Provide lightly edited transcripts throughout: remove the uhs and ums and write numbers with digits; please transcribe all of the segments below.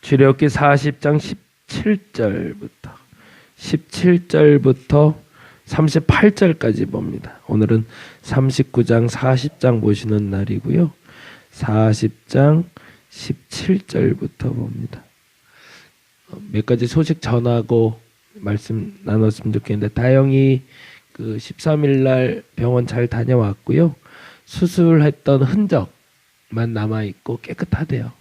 출애굽기 40장 17절부터 38절까지 봅니다. 오늘은 39장 40장 보시는 날이고요. 40장 17절부터 봅니다. 몇 가지 소식 전하고 말씀 나눴으면 좋겠는데, 다영이 그 13일 날 병원 잘 다녀왔고요. 수술했던 흔적만 남아 있고 깨끗하대요.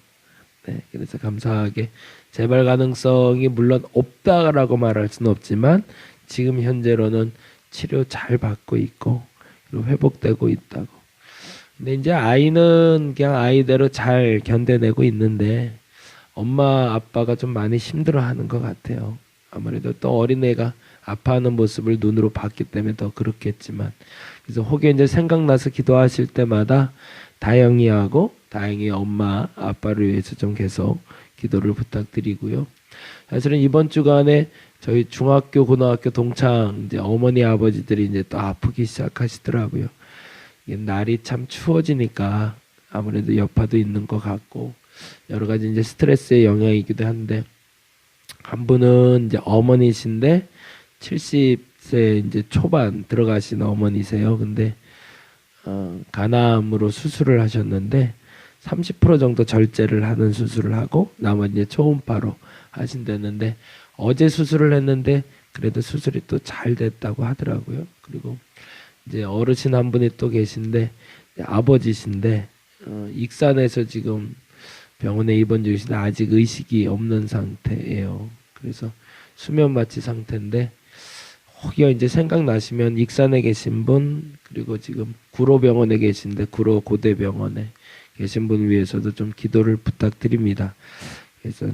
네, 그래서 감사하게 재발 가능성이 물론 없다라고 말할 수는 없지만 지금 현재로는 치료 잘 받고 있고 그리고 회복되고 있다고. 근데 이제 아이는 그냥 아이대로 잘 견뎌내고 있는데 엄마 아빠가 좀 많이 힘들어하는 것 같아요. 아무래도 또 어린애가 아파하는 모습을 눈으로 봤기 때문에 더 그렇겠지만, 그래서 혹여 이제 생각나서 기도하실 때마다 다영이하고 다영이 엄마 아빠를 위해서 좀 계속 기도를 부탁드리고요. 사실은 이번 주간에 저희 중학교 고등학교 동창 이제 어머니 아버지들이 이제 또 아프기 시작하시더라고요. 이게 날이 참 추워지니까 아무래도 여파도 있는 것 같고 여러 가지 이제 스트레스의 영향이기도 한데, 한 분은 이제 어머니신데 70세 이제 초반 들어가신 어머니세요. 근데 간암으로 수술을 하셨는데 30% 정도 절제를 하는 수술을 하고 나머지 이제 초음파로 하신다는데, 어제 수술을 했는데 그래도 수술이 또 잘 됐다고 하더라고요. 그리고 이제 어르신 한 분이 또 계신데 아버지신데 익산에서 지금 병원에 입원 중이신데 아직 의식이 없는 상태예요. 그래서 수면 마취 상태인데, 혹여 이제 생각나시면 익산에 계신 분, 그리고 지금 구로병원에 계신데 구로 고대병원에 계신 분 위해서도 좀 기도를 부탁드립니다. 그래서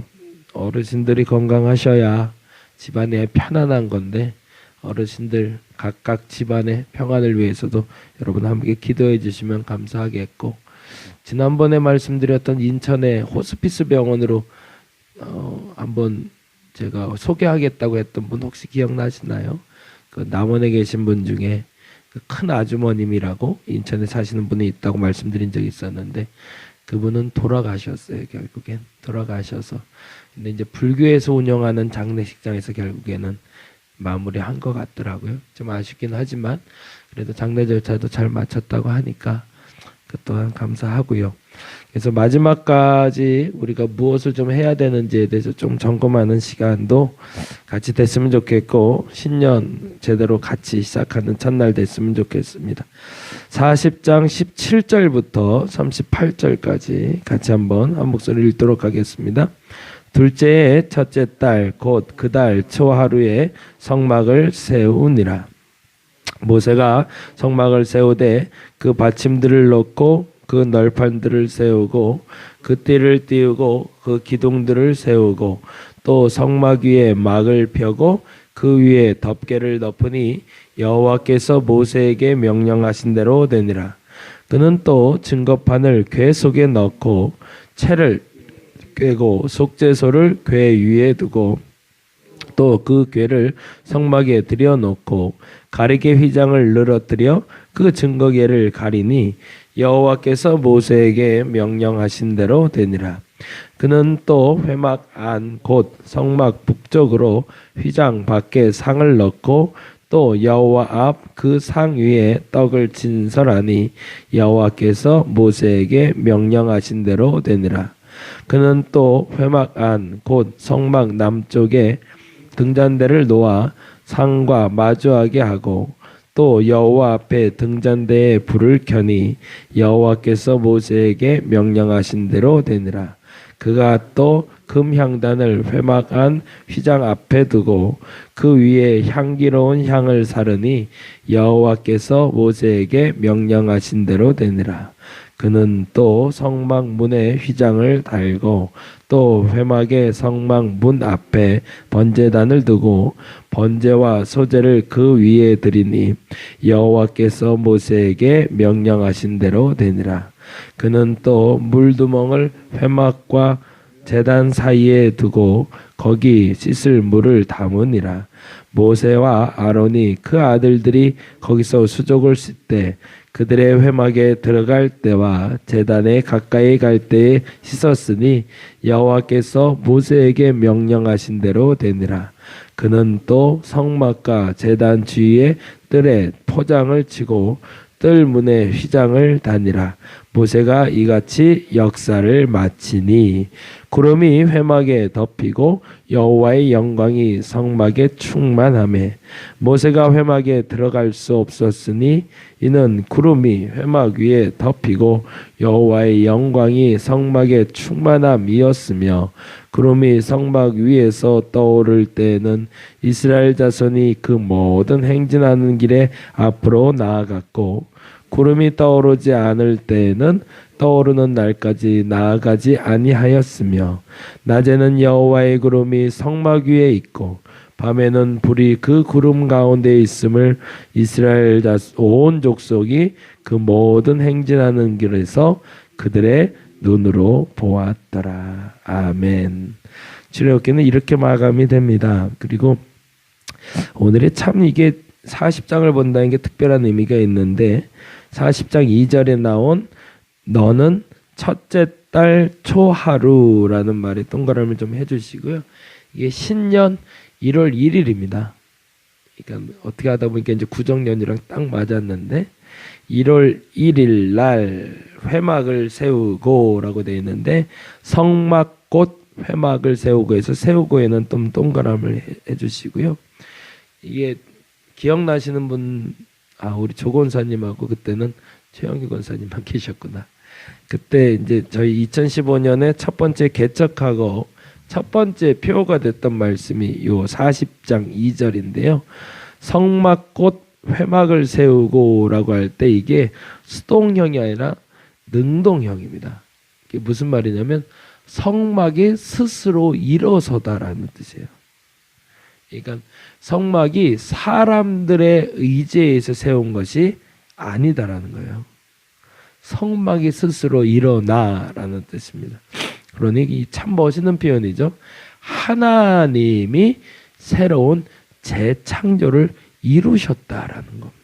어르신들이 건강하셔야 집안에 편안한 건데, 어르신들 각각 집안의 평안을 위해서도 여러분 함께 기도해 주시면 감사하겠고, 지난번에 말씀드렸던 인천의 호스피스 병원으로 한번 제가 소개하겠다고 했던 분 혹시 기억나시나요? 그 남원에 계신 분 중에 그 큰 아주머님이라고 인천에 사시는 분이 있다고 말씀드린 적이 있었는데, 그분은 돌아가셨어요. 결국엔 돌아가셔서. 근데 이제 불교에서 운영하는 장례식장에서 결국에는 마무리한 것 같더라고요. 좀 아쉽긴 하지만 그래도 장례 절차도 잘 마쳤다고 하니까 그 또한 감사하고요. 그래서 마지막까지 우리가 무엇을 좀 해야 되는지에 대해서 좀 점검하는 시간도 같이 됐으면 좋겠고, 신년 제대로 같이 시작하는 첫날 됐으면 좋겠습니다. 40장 17절부터 38절까지 같이 한번 한 목소리 읽도록 하겠습니다. 둘째의 첫째 달 곧 그 달 초하루에 성막을 세우니라. 모세가 성막을 세우되 그 받침들을 놓고 그 널판들을 세우고 그 띠를 띄우고 그 기둥들을 세우고 또 성막 위에 막을 펴고 그 위에 덮개를 덮으니 여호와께서 모세에게 명령하신 대로 되니라. 그는 또 증거판을 궤 속에 넣고 채를 꿰고 속죄소를 궤 위에 두고 또 그 궤를 성막에 들여놓고 가리개 휘장을 늘어뜨려 그 증거궤를 가리니 여호와께서 모세에게 명령하신 대로 되니라. 그는 또 회막 안 곧 성막 북쪽으로 휘장 밖에 상을 넣고 또 여호와 앞 그 상 위에 떡을 진설하니 여호와께서 모세에게 명령하신 대로 되니라. 그는 또 회막 안 곧 성막 남쪽에 등잔대를 놓아 상과 마주하게 하고 또 여호와 앞에 등잔대에 불을 켜니 여호와께서 모세에게 명령하신 대로 되니라. 그가 또 금향단을 회막 안 휘장 앞에 두고 그 위에 향기로운 향을 사르니 여호와께서 모세에게 명령하신 대로 되니라. 그는 또 성막 문에 휘장을 달고 또 회막의 성막 문 앞에 번제단을 두고 번제와 소제를 그 위에 드리니 여호와께서 모세에게 명령하신 대로 되니라. 그는 또 물두멍을 회막과 제단 사이에 두고 거기 씻을 물을 담으니라. 모세와 아론이 그 아들들이 거기서 수족을 씻되 그들의 회막에 들어갈 때와 제단에 가까이 갈 때에 씻었으니 여호와께서 모세에게 명령하신 대로 되니라. 그는 또 성막과 제단 주위에 뜰에 포장을 치고 뜰 문에 휘장을 다니라. 모세가 이같이 역사를 마치니 구름이 회막에 덮이고 여호와의 영광이 성막에 충만하매 모세가 회막에 들어갈 수 없었으니 이는 구름이 회막 위에 덮이고 여호와의 영광이 성막에 충만함이었으며 구름이 성막 위에서 떠오를 때에는 이스라엘 자손이 그 모든 행진하는 길에 앞으로 나아갔고 구름이 떠오르지 않을 때에는 떠오르는 날까지 나아가지 아니하였으며 낮에는 여호와의 구름이 성막 위에 있고 밤에는 불이 그 구름 가운데 있음을 이스라엘 온 족속이 그 모든 행진하는 길에서 그들의 눈으로 보았더라. 아멘. 출애굽기는 이렇게 마감이 됩니다. 그리고 오늘의 참 이게 40장을 본다는 게 특별한 의미가 있는데 40장 2절에 나온 너는 첫째 달 초하루라는 말에 동그라미를 좀 해주시고요. 이게 신년 1월 1일입니다. 그러니까 어떻게 하다 보니까 이제 구정연이랑 딱 맞았는데 1월 1일 날 회막을 세우고라고 되어 있는데 성막꽃 회막을 세우고 해서 세우고에는 좀 동그라미를 해주시고요. 이게 기억나시는 분, 우리 조 권사님하고 그때는 최영기 권사님만 계셨구나. 그때 이제 저희 2015년에 첫 번째 개척하고 첫 번째 표가 됐던 말씀이 요 40장 2절인데요. 성막꽃 회막을 세우고라고 할 때 이게 수동형이 아니라 능동형입니다. 이게 무슨 말이냐면 성막이 스스로 일어서다라는 뜻이에요. 그러니까 성막이 사람들의 의지에서 세운 것이 아니다라는 거예요. 성막이 스스로 일어나라는 뜻입니다. 그러니 이 참 멋있는 표현이죠. 하나님이 새로운 재창조를 이루셨다라는 겁니다.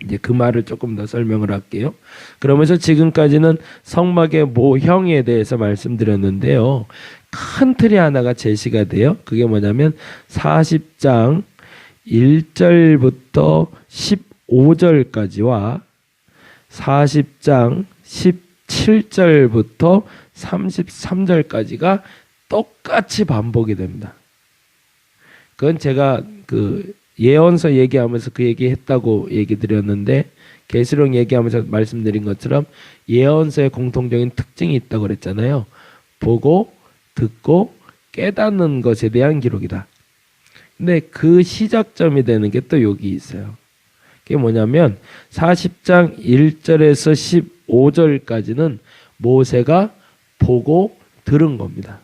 이제 그 말을 조금 더 설명을 할게요. 그러면서 지금까지는 성막의 모형에 대해서 말씀드렸는데요. 큰 틀이 하나가 제시가 돼요. 그게 뭐냐면 40장 1절부터 15절까지와 40장 17절부터 33절까지가 똑같이 반복이 됩니다. 그건 제가 그 예언서 얘기하면서 그 얘기 했다고 얘기 드렸는데 계시록 얘기하면서 말씀드린 것처럼 예언서의 공통적인 특징이 있다고 그랬잖아요. 보고 듣고 깨닫는 것에 대한 기록이다. 근데 그 시작점이 되는 게 또 여기 있어요. 그게 뭐냐면 40장 1절에서 15절까지는 모세가 보고 들은 겁니다.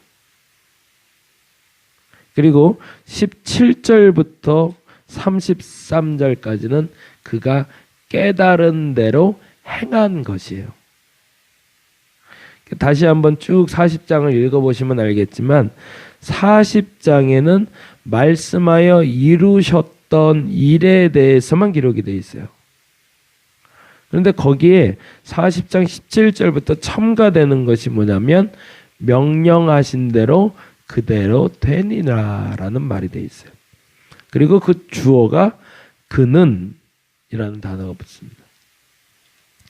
그리고 17절부터 33절까지는 그가 깨달은 대로 행한 것이에요. 다시 한번 쭉 40장을 읽어보시면 알겠지만 40장에는 말씀하여 이루셨던 일에 대해서만 기록이 되어 있어요. 그런데 거기에 40장 17절부터 첨가되는 것이 뭐냐면 명령하신 대로 그대로 되니라라는 말이 되어 있어요. 그리고 그 주어가 그는 이라는 단어가 붙습니다.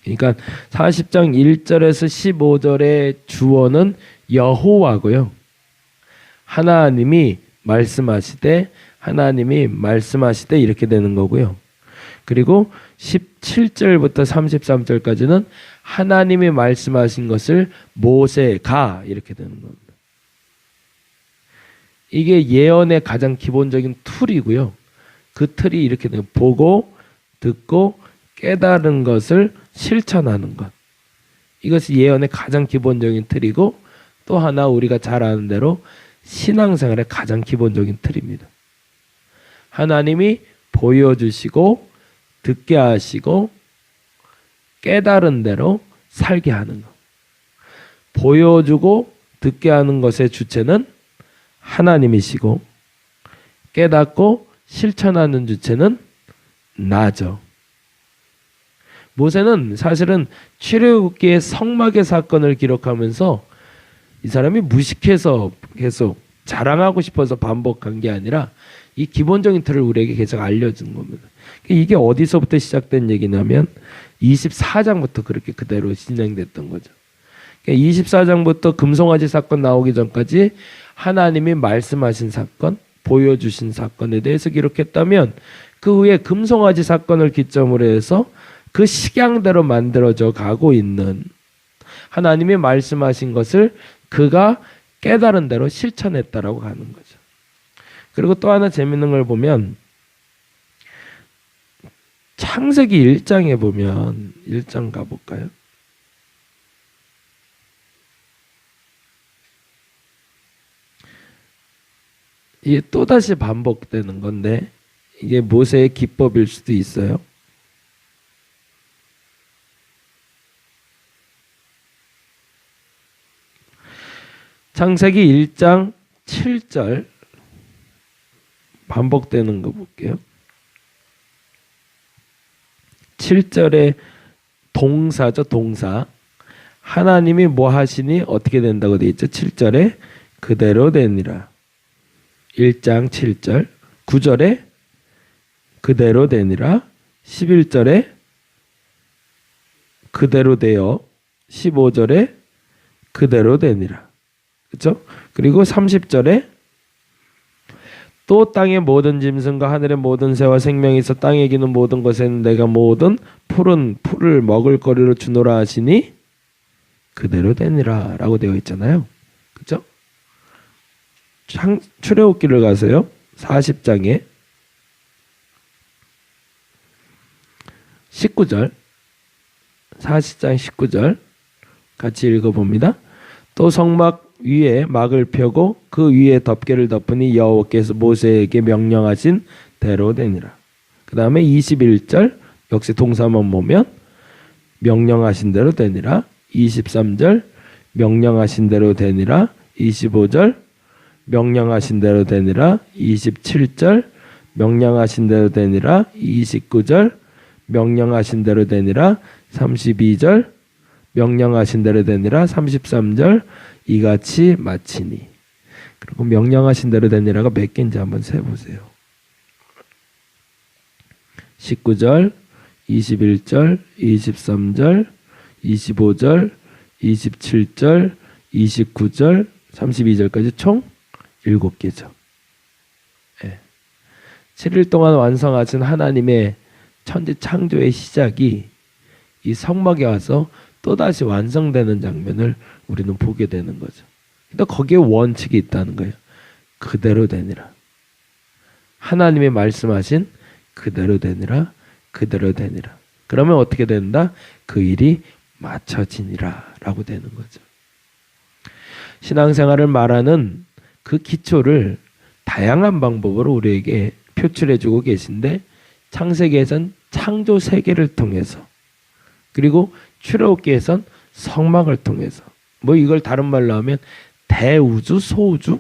그러니까 40장 1절에서 15절의 주어는 여호와고요. 하나님이 말씀하시되 이렇게 되는 거고요. 그리고 17절부터 33절까지는 하나님이 말씀하신 것을 모세가 이렇게 되는 겁니다. 이게 예언의 가장 기본적인 툴이고요. 그 틀이 이렇게 돼요. 보고 듣고 깨달은 것을 실천하는 것. 이것이 예언의 가장 기본적인 틀이고 또 하나 우리가 잘 아는 대로 신앙생활의 가장 기본적인 틀입니다. 하나님이 보여주시고 듣게 하시고 깨달은 대로 살게 하는 것. 보여주고 듣게 하는 것의 주체는 하나님이시고 깨닫고 실천하는 주체는 나죠. 모세는 사실은 출애굽기의 성막의 사건을 기록하면서 이 사람이 무식해서 계속 자랑하고 싶어서 반복한 게 아니라 이 기본적인 틀을 우리에게 계속 알려준 겁니다. 이게 어디서부터 시작된 얘기냐면 24장부터 그렇게 그대로 진행됐던 거죠. 24장부터 금송아지 사건 나오기 전까지 하나님이 말씀하신 사건, 보여주신 사건에 대해서 기록했다면 그 후에 금송아지 사건을 기점으로 해서 그 식양대로 만들어져 가고 있는 하나님이 말씀하신 것을 그가 깨달은 대로 실천했다라고 가는 거죠. 그리고 또 하나 재밌는 걸 보면 창세기 1장에 보면 1장 가볼까요? 이게 또다시 반복되는 건데 이게 모세의 기법일 수도 있어요. 창세기 1장 7절 반복되는 거 볼게요. 7절에 동사죠. 동사. 하나님이 뭐 하시니 어떻게 된다고 되어 있죠. 7절에 그대로 되니라. 1장 7절. 9절에 그대로 되니라. 11절에 그대로 되어 15절에 그대로 되니라. 그렇죠? 그리고 30절에 또 땅의 모든 짐승과 하늘의 모든 새와 생명이 있어 땅에 기는 모든 것에는 내가 모든 푸른 풀을 먹을 거리로 주노라 하시니 그대로 되니라 라고 되어 있잖아요. 그렇죠? 출애굽기를 가세요. 40장에 19절 40장 19절 같이 읽어봅니다. 또 성막 위에 막을 펴고 그 위에 덮개를 덮으니 여호와께서 모세에게 명령하신 대로 되니라. 그 다음에 21절 역시 동사만 보면 명령하신 대로 되니라. 23절 명령하신 대로 되니라. 25절 명령하신 대로 되니라. 27절 명령하신 대로 되니라. 29절 명령하신 대로 되니라. 32절 명령하신 대로 되니라. 33절 이같이 마치니. 그리고 명령하신 대로 되니라가 몇 개인지 한번 세보세요. 19절, 21절, 23절, 25절, 27절, 29절, 32절까지 총 7개죠. 네. 7일 동안 완성하신 하나님의 천지 창조의 시작이 이 성막에 와서 또다시 완성되는 장면을 우리는 보게 되는 거죠. 근데 거기에 원칙이 있다는 거예요. 그대로 되니라. 하나님이 말씀하신 그대로 되니라. 그대로 되니라. 그러면 어떻게 된다? 그 일이 맞춰지니라 라고 되는 거죠. 신앙생활을 말하는 그 기초를 다양한 방법으로 우리에게 표출해주고 계신데 창세기에선 창조 세계를 통해서 그리고 출애굽기에선 성막을 통해서 뭐 이걸 다른 말로 하면 대우주 소우주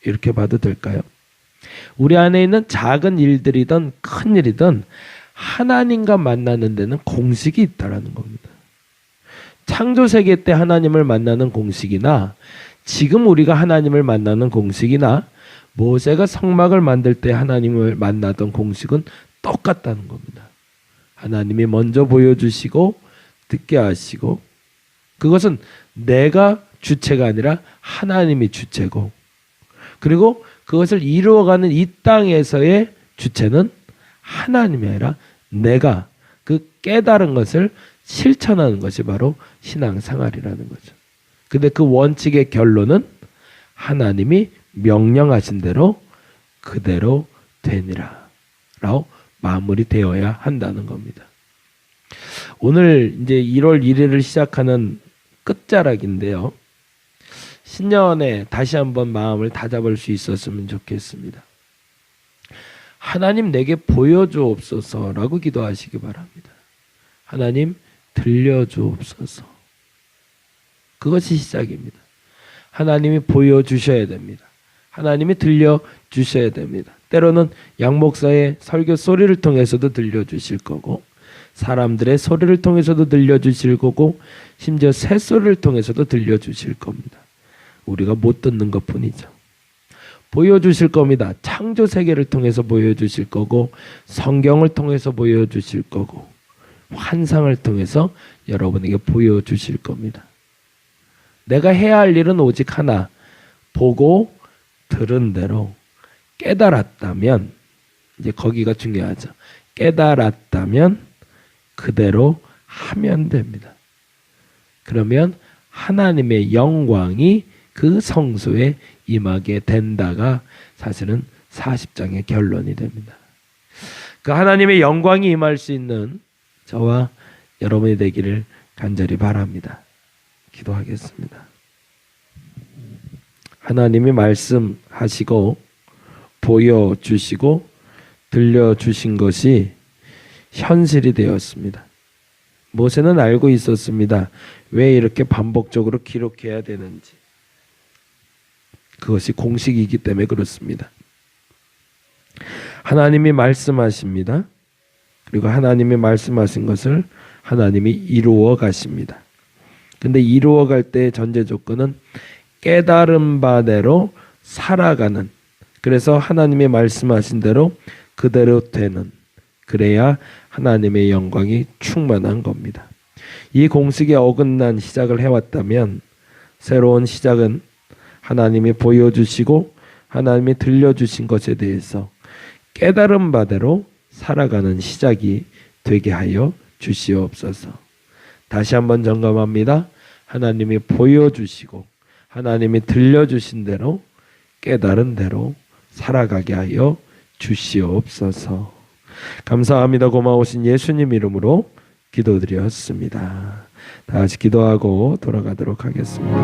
이렇게 봐도 될까요? 우리 안에 있는 작은 일들이든 큰 일이든 하나님과 만나는 데는 공식이 있다라는 겁니다. 창조 세계 때 하나님을 만나는 공식이나 지금 우리가 하나님을 만나는 공식이나 모세가 성막을 만들 때 하나님을 만나던 공식은 똑같다는 겁니다. 하나님이 먼저 보여주시고 듣게 하시고 그것은 내가 주체가 아니라 하나님이 주체고 그리고 그것을 이루어가는 이 땅에서의 주체는 하나님이 아니라 내가 그 깨달은 것을 실천하는 것이 바로 신앙생활이라는 거죠. 근데 그 원칙의 결론은 하나님이 명령하신 대로 그대로 되니라 라고 마무리되어야 한다는 겁니다. 오늘 이제 1월 1일을 시작하는 끝자락인데요. 신년에 다시 한번 마음을 다잡을 수 있었으면 좋겠습니다. 하나님 내게 보여주옵소서라고 기도하시기 바랍니다. 하나님 들려주옵소서. 그것이 시작입니다. 하나님이 보여주셔야 됩니다. 하나님이 들려주셔야 됩니다. 때로는 양 목사의 설교 소리를 통해서도 들려주실 거고 사람들의 소리를 통해서도 들려주실 거고 심지어 새소리를 통해서도 들려주실 겁니다. 우리가 못 듣는 것뿐이죠. 보여주실 겁니다. 창조 세계를 통해서 보여주실 거고 성경을 통해서 보여주실 거고 환상을 통해서 여러분에게 보여주실 겁니다. 내가 해야 할 일은 오직 하나, 보고 들은 대로 깨달았다면, 이제 거기가 중요하죠. 깨달았다면 그대로 하면 됩니다. 그러면 하나님의 영광이 그 성소에 임하게 된다가 사실은 40장의 결론이 됩니다. 그 하나님의 영광이 임할 수 있는 저와 여러분이 되기를 간절히 바랍니다. 기도하겠습니다. 하나님이 말씀하시고 보여주시고 들려주신 것이 현실이 되었습니다. 모세는 알고 있었습니다. 왜 이렇게 반복적으로 기록해야 되는지. 그것이 공식이기 때문에 그렇습니다. 하나님이 말씀하십니다. 그리고 하나님이 말씀하신 것을 하나님이 이루어 가십니다. 근데 이루어 갈 때의 전제 조건은 깨달은 바대로 살아가는, 그래서 하나님이 말씀하신 대로 그대로 되는, 그래야 하나님의 영광이 충만한 겁니다. 이 공식에 어긋난 시작을 해왔다면 새로운 시작은 하나님이 보여주시고 하나님이 들려주신 것에 대해서 깨달은 바대로 살아가는 시작이 되게 하여 주시옵소서. 다시 한번 점검합니다. 하나님이 보여주시고 하나님이 들려주신 대로 깨달은 대로 살아가게 하여 주시옵소서. 감사합니다. 고마우신 예수님 이름으로 기도드렸습니다. 다 같이 기도하고 돌아가도록 하겠습니다.